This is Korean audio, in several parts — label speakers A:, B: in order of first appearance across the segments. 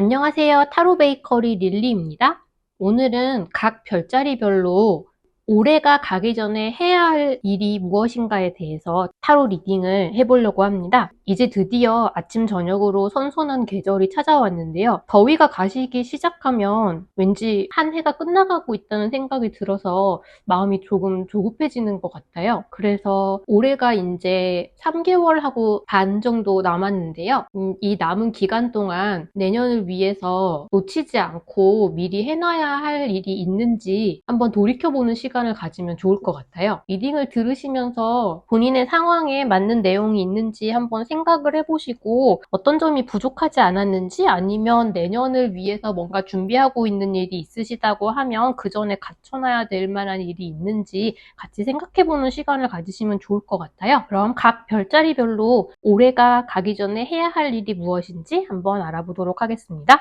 A: 안녕하세요. 타로 베이커리 릴리입니다. 오늘은 각 별자리별로 올해가 가기 전에 해야 할 일이 무엇인가에 대해서 타로 리딩을 해보려고 합니다. 이제 드디어 아침 저녁으로 선선한 계절이 찾아왔는데요. 더위가 가시기 시작하면 왠지 한 해가 끝나가고 있다는 생각이 들어서 마음이 조금 조급해지는 것 같아요. 그래서 올해가 이제 3개월하고 반 정도 남았는데요. 이 남은 기간 동안 내년을 위해서 놓치지 않고 미리 해놔야 할 일이 있는지 한번 돌이켜보는 시간을 가지면 좋을 것 같아요. 리딩을 들으시면서 본인의 상황에 맞는 내용이 있는지 한번 생각을 해보시고 어떤 점이 부족하지 않았는지 아니면 내년을 위해서 뭔가 준비하고 있는 일이 있으시다고 하면 그 전에 갖춰놔야 될 만한 일이 있는지 같이 생각해보는 시간을 가지시면 좋을 것 같아요. 그럼 각 별자리별로 올해가 가기 전에 해야 할 일이 무엇인지 한번 알아보도록 하겠습니다.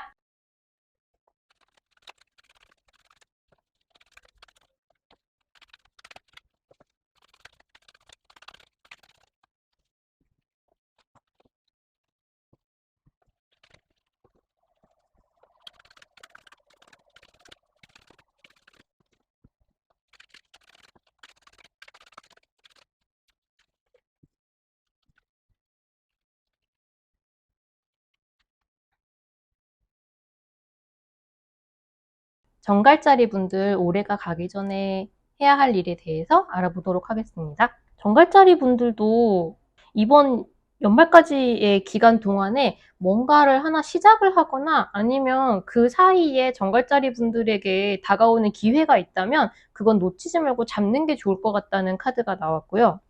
A: 정갈자리 분들 올해가 가기 전에 해야 할 일에 대해서 알아보도록 하겠습니다. 정갈자리 분들도 이번 연말까지의 기간 동안에 뭔가를 하나 시작을 하거나 아니면 그 사이에 정갈자리 분들에게 다가오는 기회가 있다면 그건 놓치지 말고 잡는 게 좋을 것 같다는 카드가 나왔고요.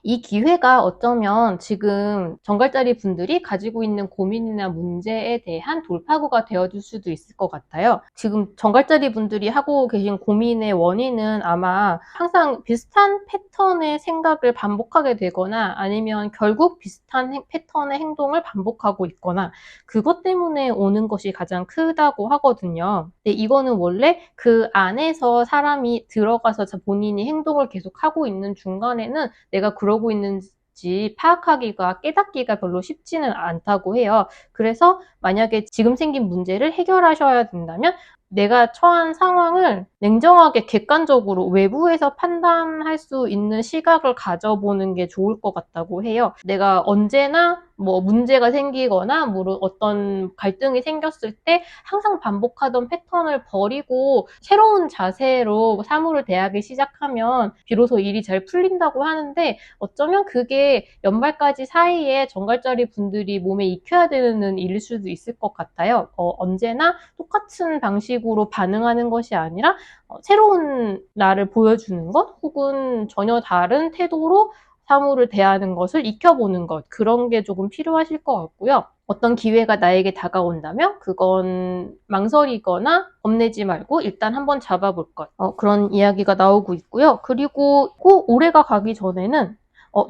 A: 이 기회가 어쩌면 지금 정갈자리 분들이 가지고 있는 고민이나 문제에 대한 돌파구가 되어줄 수도 있을 것 같아요. 지금 정갈자리 분들이 하고 계신 고민의 원인은 아마 항상 비슷한 패턴의 생각을 반복하게 되거나 아니면 결국 비슷한 패턴의 행동을 반복하고 있거나 그것 때문에 오는 것이 가장 크다고 하거든요. 근데 이거는 원래 그 안에서 사람이 들어가서 본인이 행동을 계속 하고 있는 중간에는 내가 그러고 있는지 파악하기가 깨닫기가 별로 쉽지는 않다고 해요. 그래서 만약에 지금 생긴 문제를 해결하셔야 된다면 내가 처한 상황을 냉정하게 객관적으로 외부에서 판단할 수 있는 시각을 가져보는 게 좋을 것 같다고 해요. 내가 언제나 문제가 생기거나 어떤 갈등이 생겼을 때 항상 반복하던 패턴을 버리고 새로운 자세로 사물을 대하기 시작하면 비로소 일이 잘 풀린다고 하는데 어쩌면 그게 연말까지 사이에 정갈자리 분들이 몸에 익혀야 되는 일일 수도 있을 것 같아요. 언제나 똑같은 방식으로 반응하는 것이 아니라 새로운 나를 보여주는 것 혹은 전혀 다른 태도로 사물을 대하는 것을 익혀보는 것 그런 게 조금 필요하실 것 같고요. 어떤 기회가 나에게 다가온다면 그건 망설이거나 겁내지 말고 일단 한번 잡아볼 것 그런 이야기가 나오고 있고요. 그리고 꼭 올해가 가기 전에는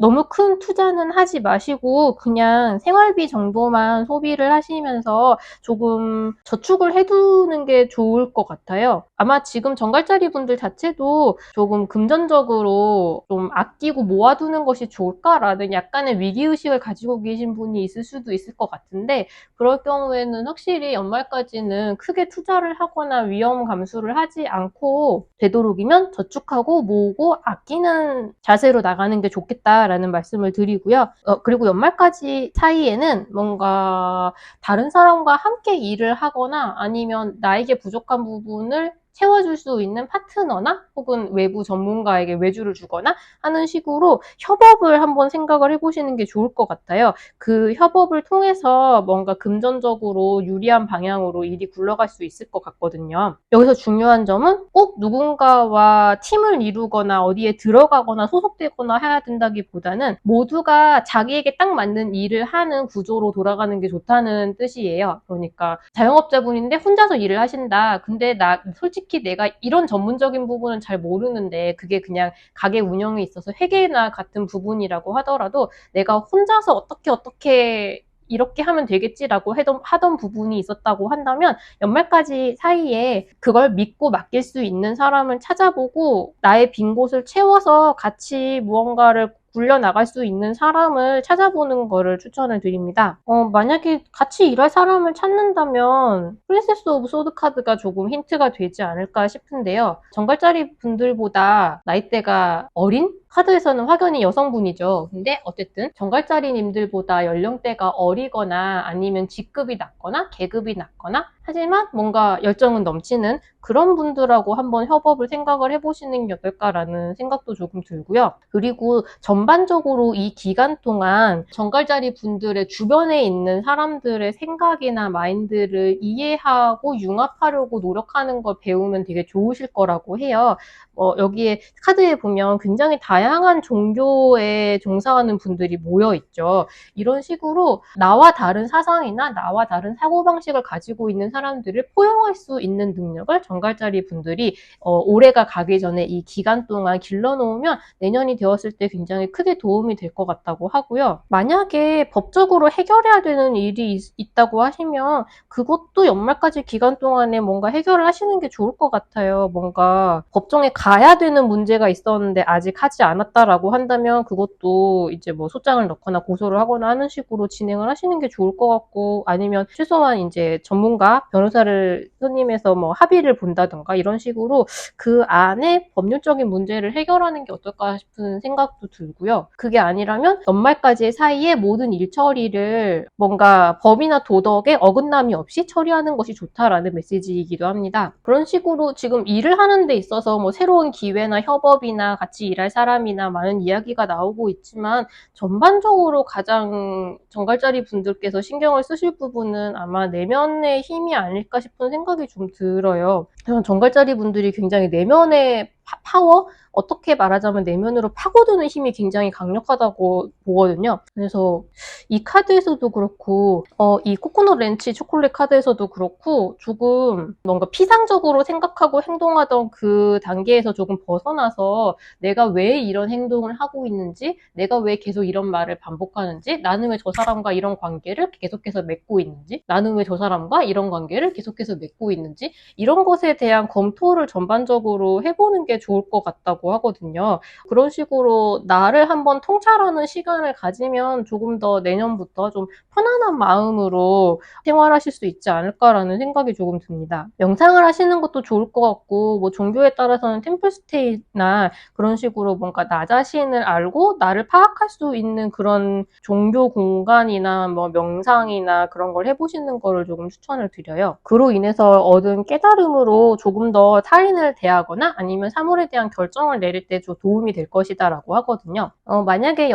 A: 너무 큰 투자는 하지 마시고 그냥 생활비 정도만 소비를 하시면서 조금 저축을 해두는 게 좋을 것 같아요. 아마 지금 정갈자리 분들 자체도 조금 금전적으로 좀 아끼고 모아두는 것이 좋을까라는 약간의 위기의식을 가지고 계신 분이 있을 수도 있을 것 같은데 그럴 경우에는 확실히 연말까지는 크게 투자를 하거나 위험 감수를 하지 않고 되도록이면 저축하고 모으고 아끼는 자세로 나가는 게 좋겠다라는 말씀을 드리고요. 그리고 연말까지 사이에는 뭔가 다른 사람과 함께 일을 하거나 아니면 나에게 부족한 부분을 채워줄 수 있는 파트너나 혹은 외부 전문가에게 외주를 주거나 하는 식으로 협업을 한번 생각을 해보시는 게 좋을 것 같아요. 그 협업을 통해서 뭔가 금전적으로 유리한 방향으로 일이 굴러갈 수 있을 것 같거든요. 여기서 중요한 점은 꼭 누군가와 팀을 이루거나 어디에 들어가거나 소속되거나 해야 된다기보다는 모두가 자기에게 딱 맞는 일을 하는 구조로 돌아가는 게 좋다는 뜻이에요. 그러니까 자영업자분인데 혼자서 일을 하신다. 근데 솔직히 내가 이런 전문적인 부분은 잘 모르는데 그게 그냥 가게 운영에 있어서 회계나 같은 부분이라고 하더라도 내가 혼자서 어떻게 이렇게 하면 되겠지라고 하던 부분이 있었다고 한다면 연말까지 사이에 그걸 믿고 맡길 수 있는 사람을 찾아보고 나의 빈 곳을 채워서 같이 무언가를 굴려나갈 수 있는 사람을 찾아보는 거를 추천을 드립니다. 만약에 같이 일할 사람을 찾는다면 프린세스 오브 소드 카드가 조금 힌트가 되지 않을까 싶은데요. 정갈자리 분들보다 나이대가 어린? 카드에서는 확연히 여성분이죠. 근데 어쨌든 정갈자리님들보다 연령대가 어리거나 아니면 직급이 낮거나 계급이 낮거나 하지만 뭔가 열정은 넘치는 그런 분들하고 한번 협업을 생각을 해보시는 게 어떨까라는 생각도 조금 들고요. 그리고 전반적으로 이 기간 동안 정갈자리 분들의 주변에 있는 사람들의 생각이나 마인드를 이해하고 융합하려고 노력하는 걸 배우면 되게 좋으실 거라고 해요. 여기에 카드에 보면 굉장히 다양한 종교에 종사하는 분들이 모여 있죠. 이런 식으로 나와 다른 사상이나 나와 다른 사고방식을 가지고 있는 사람들을 포용할 수 있는 능력을 정갈자리 분들이 올해가 가기 전에 이 기간 동안 길러놓으면 내년이 되었을 때 굉장히 크게 도움이 될 것 같다고 하고요. 만약에 법적으로 해결해야 되는 일이 있다고 하시면 그것도 연말까지 기간 동안에 뭔가 해결을 하시는 게 좋을 것 같아요. 뭔가 법정에 가야 되는 문제가 있었는데 아직 하지 않았다라고 한다면 그것도 이제 뭐 소장을 넣거나 고소를 하거나 하는 식으로 진행을 하시는 게 좋을 것 같고, 아니면 최소한 이제 전문가 변호사를 선임해서 뭐 합의를 본다던가 이런 식으로 그 안에 법률적인 문제를 해결하는 게 어떨까 싶은 생각도 들고요. 그게 아니라면 연말까지 사이에 모든 일 처리를 뭔가 법이나 도덕에 어긋남이 없이 처리하는 것이 좋다라는 메시지이기도 합니다. 그런 식으로 지금 일을 하는 데 있어서 뭐 새로운 기회나 협업이나 같이 일할 사람이나 많은 이야기가 나오고 있지만 전반적으로 가장 정갈자리 분들께서 신경을 쓰실 부분은 아마 내면의 힘이 아닐까 싶은 생각이 좀 들어요. 저는 정갈자리 분들이 굉장히 내면의 파워? 어떻게 말하자면 내면으로 파고드는 힘이 굉장히 강력하다고 보거든요. 그래서 이 카드에서도 그렇고 이 코코넛 렌치 초콜릿 카드에서도 그렇고 조금 뭔가 피상적으로 생각하고 행동하던 그 단계에서 조금 벗어나서 내가 왜 이런 행동을 하고 있는지, 내가 왜 계속 이런 말을 반복하는지, 나는 왜 저 사람과 이런 관계를 계속해서 맺고 있는지, 나는 왜 저 사람과 이런 관계를 계속해서 맺고 있는지, 이런 것에 대한 검토를 전반적으로 해보는 게 좋을 것 같다고 하거든요. 그런 식으로 나를 한번 통찰하는 시간을 가지면 조금 더 내년부터 좀 편안한 마음으로 생활하실 수 있지 않을까라는 생각이 조금 듭니다. 명상을 하시는 것도 좋을 것 같고, 뭐 종교에 따라서는 템플스테이나 그런 식으로 뭔가 나 자신을 알고 나를 파악할 수 있는 그런 종교 공간이나 뭐 명상이나 그런 걸 해보시는 거를 조금 추천을 드려요. 그로 인해서 얻은 깨달음으로 조금 더 타인을 대하거나 아니면 사물에 대한 결정을 내릴 때 좀 도움이 될 것이다라고 하거든요. 만약에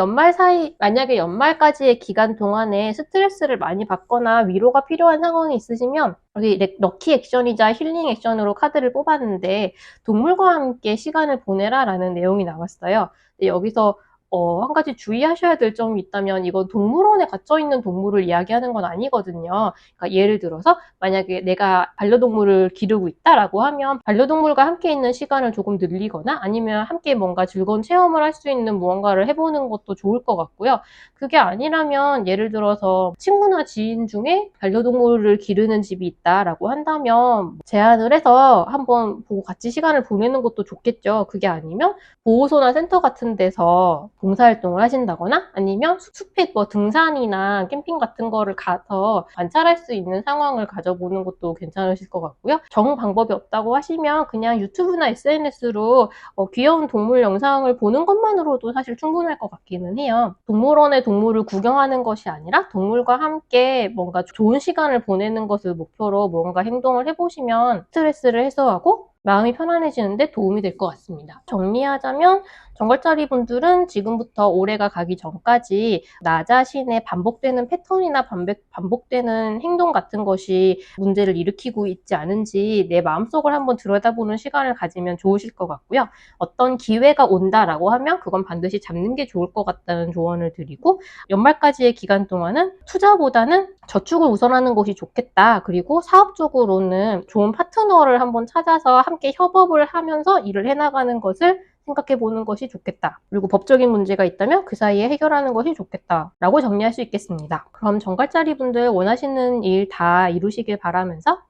A: 연말까지의 기간 동안에 스트레스를 많이 받거나 위로가 필요한 상황이 있으시면 여기 럭키 액션이자 힐링 액션으로 카드를 뽑았는데 동물과 함께 시간을 보내라라는 내용이 나왔어요. 여기서 한 가지 주의하셔야 될 점이 있다면 이건 동물원에 갇혀있는 동물을 이야기하는 건 아니거든요. 그러니까 예를 들어서 만약에 내가 반려동물을 기르고 있다라고 하면 반려동물과 함께 있는 시간을 조금 늘리거나 아니면 함께 뭔가 즐거운 체험을 할 수 있는 무언가를 해보는 것도 좋을 것 같고요. 그게 아니라면 예를 들어서 친구나 지인 중에 반려동물을 기르는 집이 있다라고 한다면 제안을 해서 한번 보고 같이 시간을 보내는 것도 좋겠죠. 그게 아니면 보호소나 센터 같은 데서 봉사활동을 하신다거나 아니면 숲에 뭐 등산이나 캠핑 같은 거를 가서 관찰할 수 있는 상황을 가져보는 것도 괜찮으실 것 같고요. 정 방법이 없다고 하시면 그냥 유튜브나 SNS로 귀여운 동물 영상을 보는 것만으로도 사실 충분할 것 같기는 해요. 동물원의 동물을 구경하는 것이 아니라 동물과 함께 뭔가 좋은 시간을 보내는 것을 목표로 뭔가 행동을 해보시면 스트레스를 해소하고 마음이 편안해지는데 도움이 될 것 같습니다. 정리하자면 정갈자리 분들은 지금부터 올해가 가기 전까지 나 자신의 반복되는 패턴이나 반복되는 행동 같은 것이 문제를 일으키고 있지 않은지 내 마음속을 한번 들여다보는 시간을 가지면 좋으실 것 같고요. 어떤 기회가 온다라고 하면 그건 반드시 잡는 게 좋을 것 같다는 조언을 드리고, 연말까지의 기간 동안은 투자보다는 저축을 우선하는 것이 좋겠다. 그리고 사업적으로는 좋은 파트너를 한번 찾아서 함께 협업을 하면서 일을 해나가는 것을 생각해보는 것이 좋겠다. 그리고 법적인 문제가 있다면 그 사이에 해결하는 것이 좋겠다. 라고 정리할 수 있겠습니다. 그럼 정갈자리 분들 원하시는 일 다 이루시길 바라면서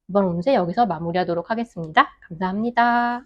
A: 이번 운세 여기서 마무리하도록 하겠습니다. 감사합니다.